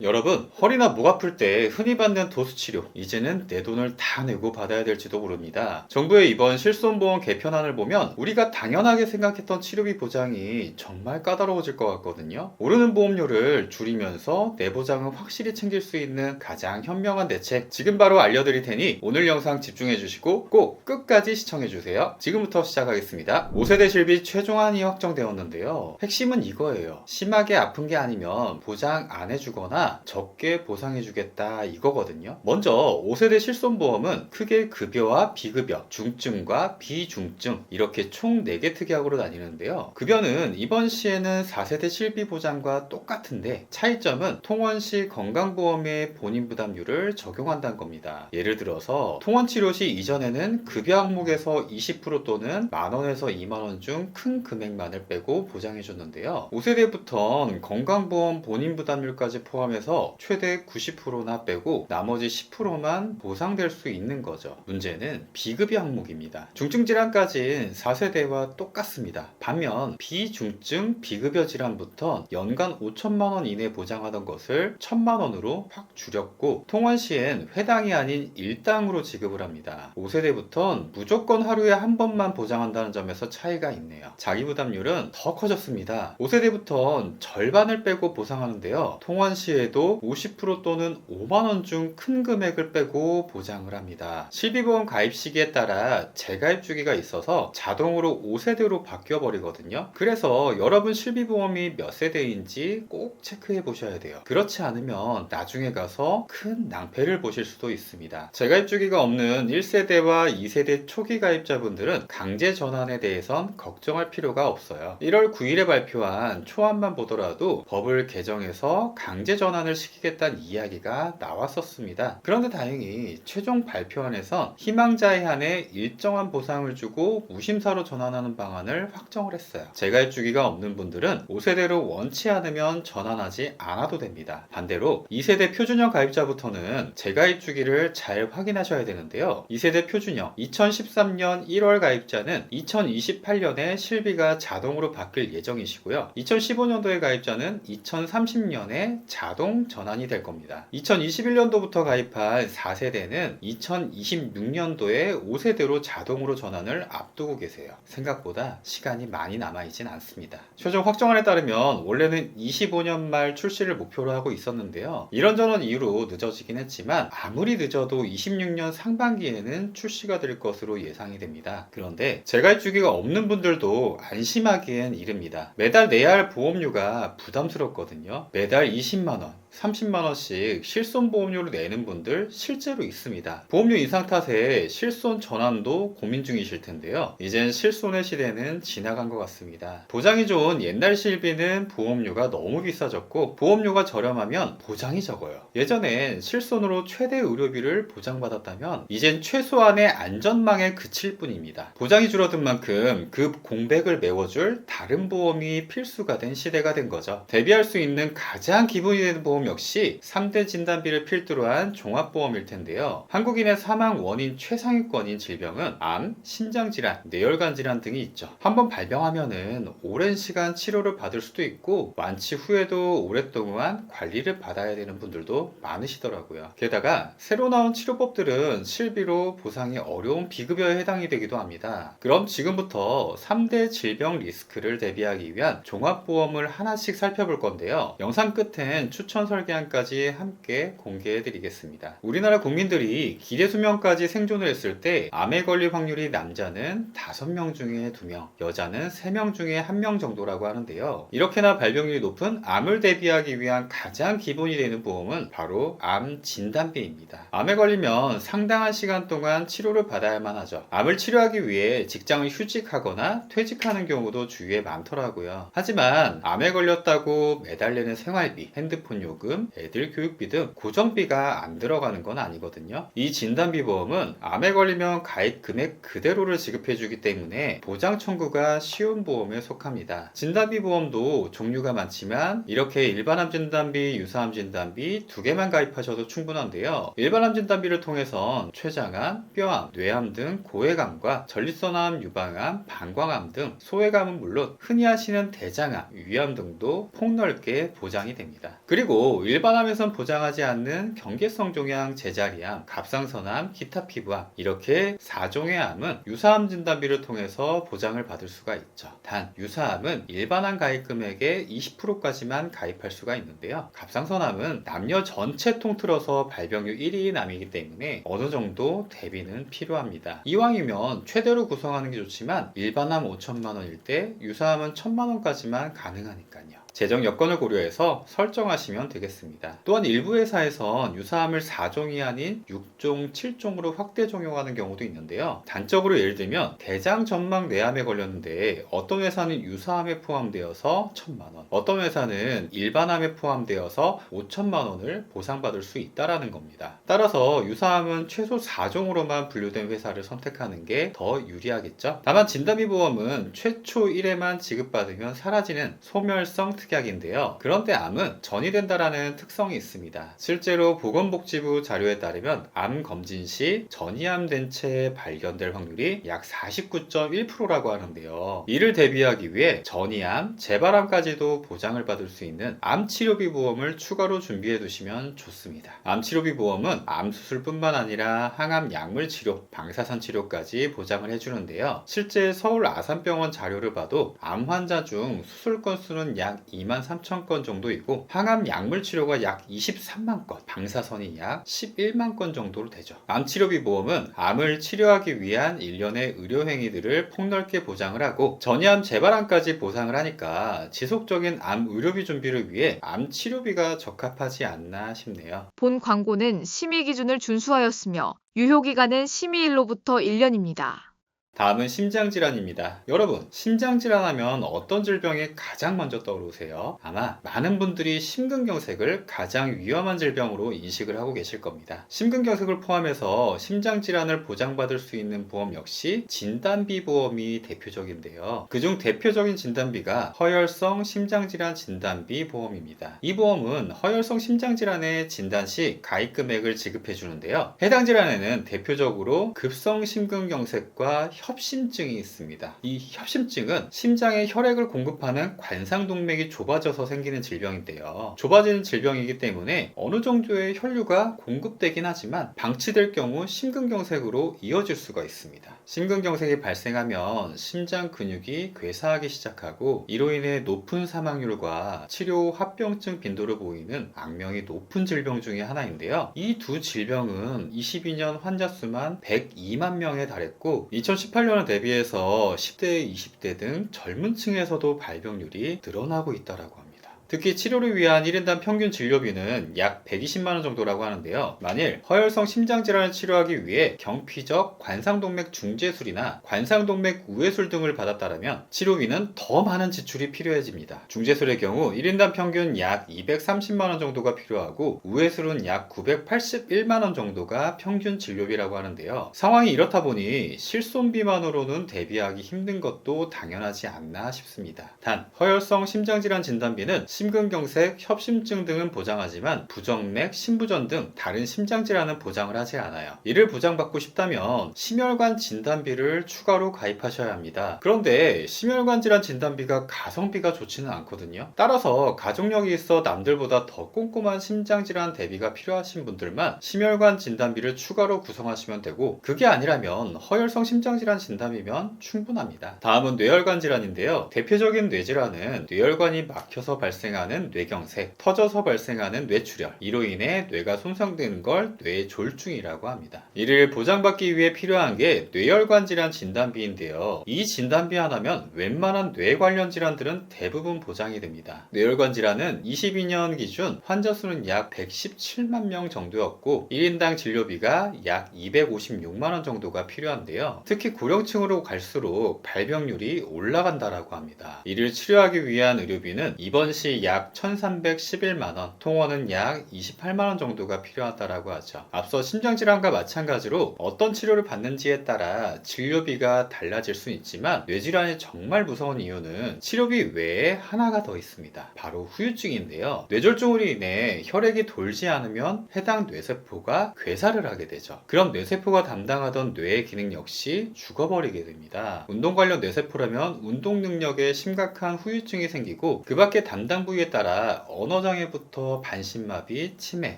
여러분, 허리나 목 아플 때 흔히 받는 도수치료, 이제는 내 돈을 다 내고 받아야 될지도 모릅니다. 정부의 이번 실손보험 개편안을 보면 우리가 당연하게 생각했던 치료비 보장이 정말 까다로워질 것 같거든요. 오르는 보험료를 줄이면서 내 보장은 확실히 챙길 수 있는 가장 현명한 대책, 지금 바로 알려드릴 테니 오늘 영상 집중해 주시고 꼭 끝까지 시청해 주세요. 지금부터 시작하겠습니다. 5세대 실비 최종안이 확정되었는데요. 핵심은 이거예요. 심하게 아픈 게 아니면 보장 안 해주거나 적게 보상해주겠다 이거거든요. 먼저 5세대 실손보험은 크게 급여와 비급여, 중증과 비중증 이렇게 총 4개 특약으로 나뉘는데요. 급여는 이번 시에는 4세대 실비보장과 똑같은데 차이점은 통원 시 건강보험의 본인부담률을 적용한다는 겁니다. 예를 들어서 통원치료 시 이전에는 급여 항목에서 20% 또는 만원에서 2만원 중 큰 금액만을 빼고 보장해줬는데요. 5세대부터는 건강보험 본인부담률까지 포함해서 최대 90%나 빼고 나머지 10%만 보상될 수 있는 거죠. 문제는 비급여 항목입니다. 중증 질환까지는 4세대와 똑같습니다. 반면 비중증 비급여 질환부터 연간 5천만 원 이내 보장하던 것을 1천만 원으로 확 줄였고 통원 시엔 회당이 아닌 일당으로 지급을 합니다. 5세대부터는 무조건 하루에 한 번만 보장한다는 점에서 차이가 있네요. 자기 부담률은 더 커졌습니다. 5세대부터는 절반을 빼고 보상하는데요. 통원 시에도 50% 또는 5만원 중 큰 금액을 빼고 보장을 합니다. 실비보험 가입 시기에 따라 재가입 주기가 있어서 자동으로 5세대로 바뀌어 버리거든요. 그래서 여러분 실비보험이 몇 세대인지 꼭 체크해 보셔야 돼요. 그렇지 않으면 나중에 가서 큰 낭패를 보실 수도 있습니다. 재가입 주기가 없는 1세대와 2세대 초기 가입자분들은 강제 전환에 대해선 걱정할 필요가 없어요. 1월 9일에 발표한 초안만 보더라도 법을 개정해서 강제 전환을 시키겠다는 이야기가 나왔었습니다. 그런데 다행히 최종 발표안에선 희망자에 한해 일정한 보상을 주고 무심사로 전환하는 방안을 확정을 했어요. 재가입 주기가 없는 분들은 5세대로 원치 않으면 전환하지 않아도 됩니다. 반대로 2세대 표준형 가입자부터는 재가입 주기를 잘 확인하셔야 되는데요. 2세대 표준형 2013년 1월 가입자는 2028년에 실비가 자동으로 바뀔 예정이시고요. 2015년도에 가입자는 2030년에 자동 전환이 될 겁니다. 2021년도부터 가입한 4세대는 2026년도에 5세대로 자동으로 전환을 앞두고 계세요. 생각보다 시간이 많이 남아있진 않습니다. 최종 확정안에 따르면 원래는 25년 말 출시를 목표로 하고 있었는데요. 이런저런 이유로 늦어지긴 했지만 아무리 늦어도 26년 상반기에는 출시가 될 것으로 예상이 됩니다. 그런데 재가입 주기가 없는 분들도 안심하기엔 이릅니다. 매달 내야 할 보험료가 부담스럽거든요. 매달 20만원 30만원씩 실손보험료를 내는 분들 실제로 있습니다. 보험료 인상 탓에 실손 전환도 고민 중이실 텐데요. 이젠 실손의 시대는 지나간 것 같습니다. 보장이 좋은 옛날 실비는 보험료가 너무 비싸졌고 보험료가 저렴하면 보장이 적어요. 예전엔 실손으로 최대 의료비를 보장받았다면 이젠 최소한의 안전망에 그칠 뿐입니다. 보장이 줄어든 만큼 그 공백을 메워줄 다른 보험이 필수가 된 시대가 된 거죠. 대비할 수 있는 가장 기본이 되는 보험 역시 3대 진단비를 필두로 한 종합보험일 텐데요. 한국인의 사망 원인 최상위권인 질병은 암, 신장질환, 뇌혈관 질환 등이 있죠. 한번 발병하면은 오랜 시간 치료를 받을 수도 있고 완치 후에도 오랫동안 관리를 받아야 되는 분들도 많으시더라고요. 게다가 새로 나온 치료법들은 실비로 보상이 어려운 비급여에 해당이 되기도 합니다. 그럼 지금부터 3대 질병 리스크를 대비하기 위한 종합보험을 하나씩 살펴볼 건데요. 영상 끝엔 추천 설계안까지 함께 공개해 드리겠습니다. 우리나라 국민들이 기대 수명까지 생존을 했을 때 암에 걸릴 확률이 남자는 5명 중에 2명, 여자는 3명 중에 1명 정도라고 하는데요. 이렇게나 발병률이 높은 암을 대비하기 위한 가장 기본이 되는 보험은 바로 암 진단비입니다. 암에 걸리면 상당한 시간 동안 치료를 받아야만 하죠. 암을 치료하기 위해 직장을 휴직하거나 퇴직하는 경우도 주위에 많더라고요. 하지만 암에 걸렸다고 매달 내는 생활비, 핸드폰 요금, 애들 교육비 등 고정비가 안 들어가는 건 아니거든요. 이 진단비 보험은 암에 걸리면 가입 금액 그대로를 지급해주기 때문에 보장 청구가 쉬운 보험에 속합니다. 진단비 보험도 종류가 많지만 이렇게 일반암 진단비, 유사암 진단비 2개만 가입하셔도 충분한데요. 일반암 진단비를 통해선 췌장암, 뼈암, 뇌암 등 고해감과 전립선암, 유방암, 방광암 등 소외감은 물론 흔히 하시는 대장암, 위암 등도 폭넓게 보장이 됩니다. 그리고 또 일반암에선 보장하지 않는 경계성 종양, 제자리암, 갑상선암, 기타 피부암 이렇게 4종의 암은 유사암 진단비를 통해서 보장을 받을 수가 있죠. 단 유사암은 일반암 가입 금액의 20%까지만 가입할 수가 있는데요. 갑상선암은 남녀 전체 통틀어서 발병률 1위인 암이기 때문에 어느 정도 대비는 필요합니다. 이왕이면 최대로 구성하는 게 좋지만 일반암 5천만 원일 때 유사암은 1,000만 원까지만 가능하니까요. 재정 여건을 고려해서 설정하시면 되겠습니다. 또한 일부 회사에선 유사암을 4종이 아닌 6종, 7종으로 확대 적용하는 경우도 있는데요. 단적으로 예를 들면 대장 점막 뇌암에 걸렸는데 어떤 회사는 유사암에 포함되어서 1,000만 원, 어떤 회사는 일반암에 포함되어서 5천만 원을 보상받을 수 있다라는 겁니다. 따라서 유사암은 최소 4종으로만 분류된 회사를 선택하는 게 더 유리하겠죠. 다만 진단비 보험은 최초 1회만 지급받으면 사라지는 소멸성 특약인데요. 그런데 암은 전이된다라는 특성이 있습니다. 실제로 보건복지부 자료에 따르면 암 검진 시 전이암된 채 발견될 확률이 약 49.1%라고 하는데요. 이를 대비하기 위해 전이암, 재발암까지도 보장을 받을 수 있는 암치료비 보험을 추가로 준비해 두시면 좋습니다. 암치료비 보험은 암수술뿐만 아니라 항암 약물 치료, 방사선 치료까지 보장을 해주는데요. 실제 서울 아산병원 자료를 봐도 암 환자 중 수술 건수는 약 23,000건 정도이고 항암 약물 치료가 약 23만 건, 방사선이 약 11만 건 정도로 되죠. 암치료비 보험은 암을 치료하기 위한 일련의 의료행위들을 폭넓게 보장을 하고 전이암 재발암까지 보상을 하니까 지속적인 암 의료비 준비를 위해 암치료비가 적합하지 않나 싶네요. 본 광고는 심의 기준을 준수하였으며 유효기간은 심의일로부터 1년입니다. 다음은 심장질환입니다. 여러분, 심장질환하면 어떤 질병이 가장 먼저 떠오르세요? 아마 많은 분들이 심근경색을 가장 위험한 질병으로 인식을 하고 계실 겁니다. 심근경색을 포함해서 심장질환을 보장받을 수 있는 보험 역시 진단비 보험이 대표적인데요. 그중 대표적인 진단비가 허혈성 심장질환 진단비 보험입니다. 이 보험은 허혈성 심장질환의 진단 시 가입 금액을 지급해 주는데요. 해당 질환에는 대표적으로 급성 심근경색과 협심증이 있습니다. 이 협심증은 심장에 혈액을 공급하는 관상동맥이 좁아져서 생기는 질병인데요. 좁아지는 질병이기 때문에 어느 정도의 혈류가 공급되긴 하지만 방치될 경우 심근경색으로 이어질 수가 있습니다. 심근경색이 발생하면 심장 근육이 괴사하기 시작하고 이로 인해 높은 사망률과 치료 후 합병증 빈도를 보이는 악명이 높은 질병 중에 하나인데요. 이 두 질병은 22년 환자 수만 102만 명에 달했고 2018년을 대비해서 10대, 20대 등 젊은 층에서도 발병률이 늘어나고 있다고 합니다. 특히 치료를 위한 1인당 평균 진료비는 약 120만원 정도라고 하는데요. 만일 허혈성 심장질환을 치료하기 위해 경피적 관상동맥 중재술이나 관상동맥 우회술 등을 받았다면 치료비는 더 많은 지출이 필요해집니다. 중재술의 경우 1인당 평균 약 230만원 정도가 필요하고 우회술은 약 981만원 정도가 평균 진료비라고 하는데요. 상황이 이렇다 보니 실손비만으로는 대비하기 힘든 것도 당연하지 않나 싶습니다. 단 허혈성 심장질환 진단비는 심근경색, 협심증 등은 보장하지만 부정맥, 심부전 등 다른 심장질환은 보장을 하지 않아요. 이를 보장받고 싶다면 심혈관 진단비를 추가로 가입하셔야 합니다. 그런데 심혈관 질환 진단비가 가성비가 좋지는 않거든요. 따라서 가족력이 있어 남들보다 더 꼼꼼한 심장질환 대비가 필요하신 분들만 심혈관 진단비를 추가로 구성하시면 되고 그게 아니라면 허혈성 심장질환 진단비면 충분합니다. 다음은 뇌혈관 질환인데요. 대표적인 뇌질환은 뇌혈관이 막혀서 발생하는 뇌경색, 터져서 발생하는 뇌출혈, 이로 인해 뇌가 손상되는 걸 뇌졸중이라고 합니다. 이를 보장받기 위해 필요한 게 뇌혈관 질환 진단비인데요. 이 진단비 하나면 웬만한 뇌 관련 질환들은 대부분 보장이 됩니다. 뇌혈관 질환은 22년 기준 환자 수는 약 117만 명 정도였고 1인당 진료비가 약 256만원 정도가 필요한데요. 특히 고령층으로 갈수록 발병률이 올라간다라고 합니다. 이를 치료하기 위한 의료비는 입원 시 약 1,311만원, 통원은 약 28만원 정도가 필요하다고 하죠. 앞서 심장질환과 마찬가지로 어떤 치료를 받는지에 따라 진료비가 달라질 수 있지만 뇌질환이 정말 무서운 이유는 치료비 외에 하나가 더 있습니다. 바로 후유증인데요. 뇌졸중으로 인해 혈액이 돌지 않으면 해당 뇌세포가 괴사를 하게 되죠. 그럼 뇌세포가 담당하던 뇌의 기능 역시 죽어버리게 됩니다. 운동 관련 뇌세포라면 운동 능력에 심각한 후유증이 생기고 그 밖에 담당 부위에 따라 언어장애부터 반신마비, 치매,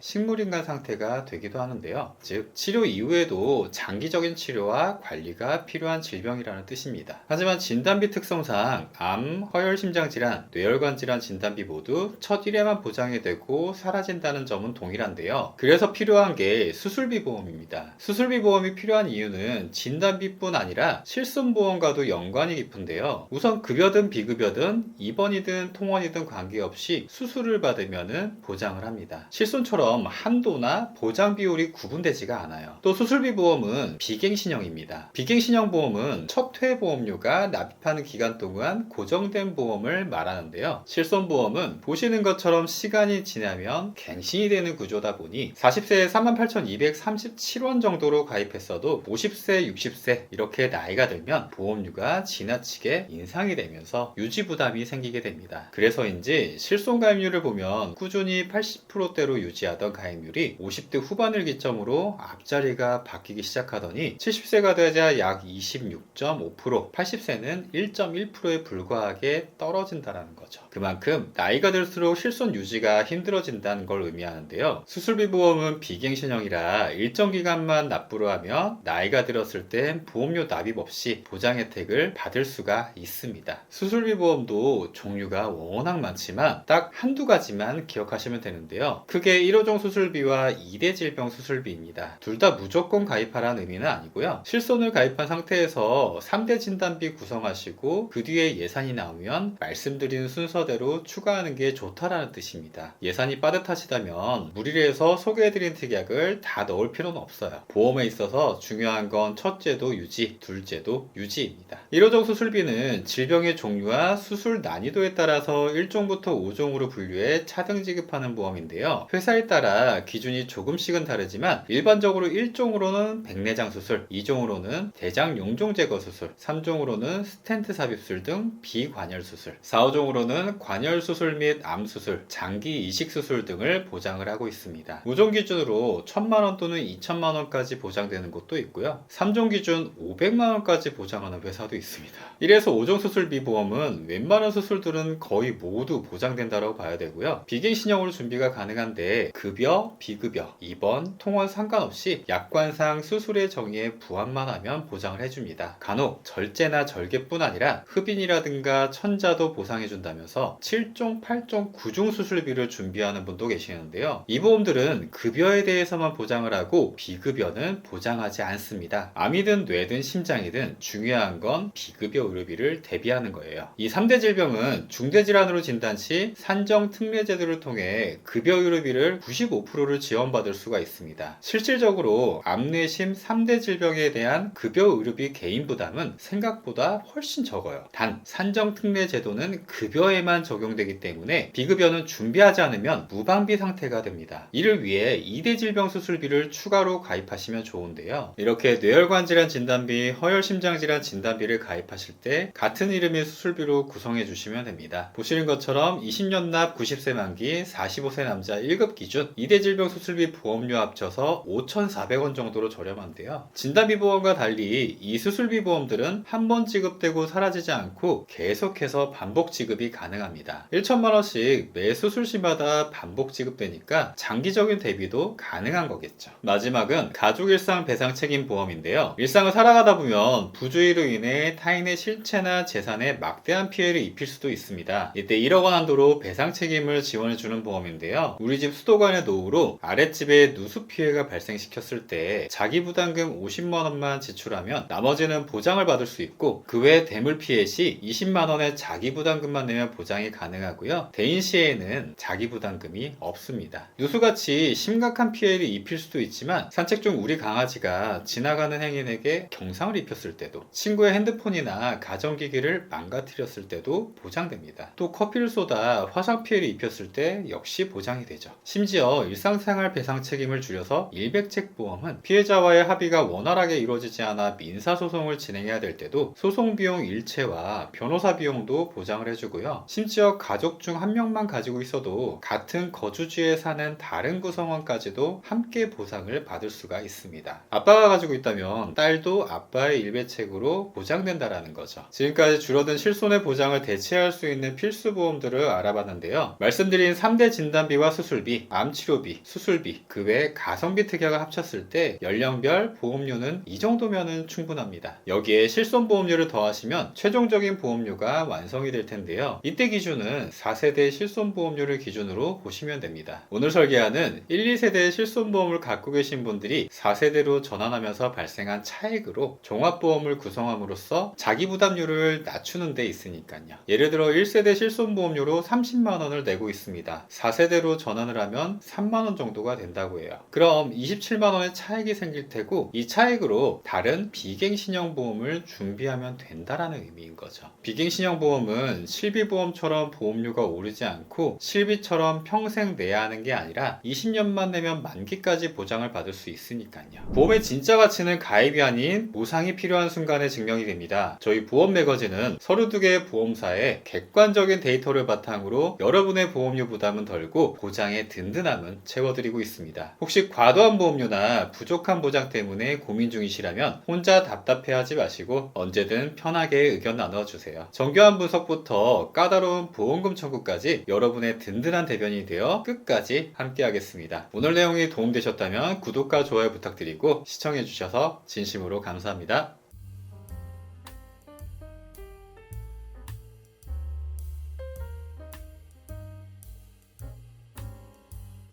식물인간 상태가 되기도 하는데요. 즉 치료 이후에도 장기적인 치료와 관리가 필요한 질병이라는 뜻입니다. 하지만 진단비 특성상 암, 허혈심장질환, 뇌혈관질환 진단비 모두 첫 1회만 보장이 되고 사라진다는 점은 동일한데요. 그래서 필요한 게 수술비 보험입니다. 수술비 보험이 필요한 이유는 진단비뿐 아니라 실손보험과도 연관이 깊은데요. 우선 급여든 비급여든 입원이든 통원이든 관계없이 수술을 받으면 보장을 합니다. 실손처럼 한도나 보장 비율이 구분되지가 않아요. 또 수술비 보험은 비갱신형입니다. 비갱신형 보험은 첫 회 보험료가 납입하는 기간 동안 고정된 보험을 말하는데요. 실손보험은 보시는 것처럼 시간이 지나면 갱신이 되는 구조다 보니 40세에 38,237원 정도로 가입했어도 50세, 60세 이렇게 나이가 들면 보험료가 지나치게 인상이 되면서 유지 부담이 생기게 됩니다. 그래서인지 실손 가입률을 보면 꾸준히 80%대로 유지하던 가입률이 50대 후반을 기점으로 앞자리가 바뀌기 시작하더니 70세가 되자 약 26.5%, 80세는 1.1%에 불과하게 떨어진다는 거죠. 그만큼 나이가 들수록 실손 유지가 힘들어진다는 걸 의미하는데요. 수술비 보험은 비갱신형이라 일정 기간만 납부를 하면 나이가 들었을 땐 보험료 납입 없이 보장 혜택을 받을 수가 있습니다. 수술비 보험도 종류가 워낙 많지만 딱 한두 가지만 기억하시면 되는데요. 크게 1호종 수술비와 2대 질병 수술비입니다. 둘 다 무조건 가입하라는 의미는 아니고요. 실손을 가입한 상태에서 3대 진단비 구성하시고 그 뒤에 예산이 나오면 말씀드린 순서대로 추가하는 게 좋다라는 뜻입니다. 예산이 빠듯하시다면 무리를 해서 소개해드린 특약을 다 넣을 필요는 없어요. 보험에 있어서 중요한 건 첫째도 유지, 둘째도 유지입니다. 1호종 수술비는 질병의 종류와 수술 난이도에 따라서 1종부터 5종으로 분류해 차등 지급하는 보험인데요. 회사에 따라 기준이 조금씩은 다르지만 일반적으로 1종으로는 백내장 수술, 2종으로는 대장 용종 제거 수술, 3종으로는 스텐트 삽입술 등 비관열 수술, 4, 5종으로는 관열 수술 및 암 수술, 장기 이식 수술 등을 보장을 하고 있습니다. 5종 기준으로 1,000만원 또는 2,000만원까지 보장되는 곳도 있고요. 3종 기준 500만원까지 보장하는 회사도 있습니다. 1에서 5종 수술비 보험은 웬만한 수술들은 거의 모두 보장된다고 봐야 되고요. 비갱신형으로 준비가 가능한데 급여, 비급여, 입원, 통원 상관없이 약관상 수술의 정의에 부합만 하면 보장을 해줍니다. 간혹 절제나 절개뿐 아니라 흡인이라든가 천자도 보상해준다면서 7종, 8종, 9종 수술비를 준비하는 분도 계시는데요. 이 보험들은 급여에 대해서만 보장을 하고 비급여는 보장하지 않습니다. 암이든 뇌든 심장이든 중요한 건 비급여 의료비를 대비하는 거예요. 이 3대 질병은 중대질환으로 진단 시 산정 특례 제도를 통해 급여 의료비를 95%를 지원받을 수가 있습니다. 실질적으로 암내심 3대 질병에 대한 급여 의료비 개인 부담은 생각보다 훨씬 적어요. 단 산정 특례 제도는 급여에만 적용되기 때문에 비급여는 준비하지 않으면 무방비 상태가 됩니다. 이를 위해 2대 질병 수술비를 추가로 가입하시면 좋은데요. 이렇게 뇌혈관 질환 진단비, 허혈심장 질환 진단비를 가입하실 때 같은 이름의 수술비로 구성해 주시면 됩니다. 보시는 것처럼 20년 납 90세 만기 45세 남자 1급 기준 2대 질병 수술비 보험료 합쳐서 5,400원 정도로 저렴한데요. 진단비 보험과 달리 이 수술비 보험들은 한 번 지급되고 사라지지 않고 계속해서 반복 지급이 가능합니다. 1,000만원씩 매 수술시마다 반복 지급되니까 장기적인 대비도 가능한 거겠죠. 마지막은 가족 일상 배상 책임 보험인데요. 일상을 살아가다 보면 부주의로 인해 타인의 실체나 재산에 막대한 피해를 입힐 수도 있습니다. 이때 1억 원 한도로 배상 책임을 지원해주는 보험인데요. 우리 집 수도관의 노후로 아랫집에 누수 피해가 발생시켰을 때 자기 부담금 50만원만 지출하면 나머지는 보장을 받을 수 있고 그 외 대물 피해 시 20만원의 자기 부담금만 내면 보장이 가능하고요. 대인 시에는 자기 부담금이 없습니다. 누수같이 심각한 피해를 입힐 수도 있지만 산책 중 우리 강아지가 지나가는 행인에게 경상을 입혔을 때도, 친구의 핸드폰이나 가전기기를 망가뜨렸을 때도 보장됩니다. 또 커피를 쏟아 화상 피해를 입혔을 때 역시 보장이 되죠. 심지어 일상생활 배상 책임을 줄여서 일백책 보험은 피해자와의 합의가 원활하게 이루어지지 않아 민사소송을 진행해야 될 때도 소송 비용 일체와 변호사 비용도 보장을 해주고요. 심지어 가족 중 한 명만 가지고 있어도 같은 거주지에 사는 다른 구성원까지도 함께 보상을 받을 수가 있습니다. 아빠가 가지고 있다면 딸도 아빠의 일배책으로 보장된다라는 거죠. 지금까지 줄어든 실손의 보장을 대체할 수 있는 필수 보험들을 보험료들을 알아봤는데요. 말씀드린 3대 진단비와 수술비, 암치료비, 수술비, 그 외 가성비 특약을 합쳤을 때 연령별 보험료는 이 정도면은 충분합니다. 여기에 실손보험료를 더하시면 최종적인 보험료가 완성이 될 텐데요. 이때 기준은 4세대 실손보험료를 기준으로 보시면 됩니다. 오늘 설계하는 1, 2세대 실손보험을 갖고 계신 분들이 4세대로 전환하면서 발생한 차액으로 종합보험을 구성함으로써 자기부담률을 낮추는 데 있으니까요. 예를 들어 1세대 실손보험료로 30만 원을 내고 있습니다. 4세대로 전환을 하면 3만 원 정도가 된다고 해요. 그럼 27만 원의 차액이 생길 테고 이 차액으로 다른 비갱신형보험을 준비하면 된다라는 의미인 거죠. 비갱신형보험은 실비보험처럼 보험료가 오르지 않고 실비처럼 평생 내야 하는 게 아니라 20년만 내면 만기까지 보장을 받을 수 있으니까요. 보험의 진짜 가치는 가입이 아닌 보상이 필요한 순간에 증명이 됩니다. 저희 보험 매거진은 32개의 보험사의 객관적인 데이터를 바탕으로 여러분의 보험료 부담은 덜고 보장의 든든함은 채워드리고 있습니다. 혹시 과도한 보험료나 부족한 보장 때문에 고민 중이시라면 혼자 답답해하지 마시고 언제든 편하게 의견 나눠주세요. 정교한 분석부터 까다로운 보험금 청구까지 여러분의 든든한 대변인이 되어 끝까지 함께하겠습니다. 오늘 내용이 도움되셨다면 구독과 좋아요 부탁드리고 시청해주셔서 진심으로 감사합니다.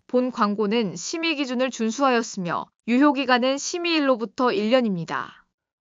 본 광고는 심의 기준을 준수하였으며 유효기간은 심의일로부터 1년입니다.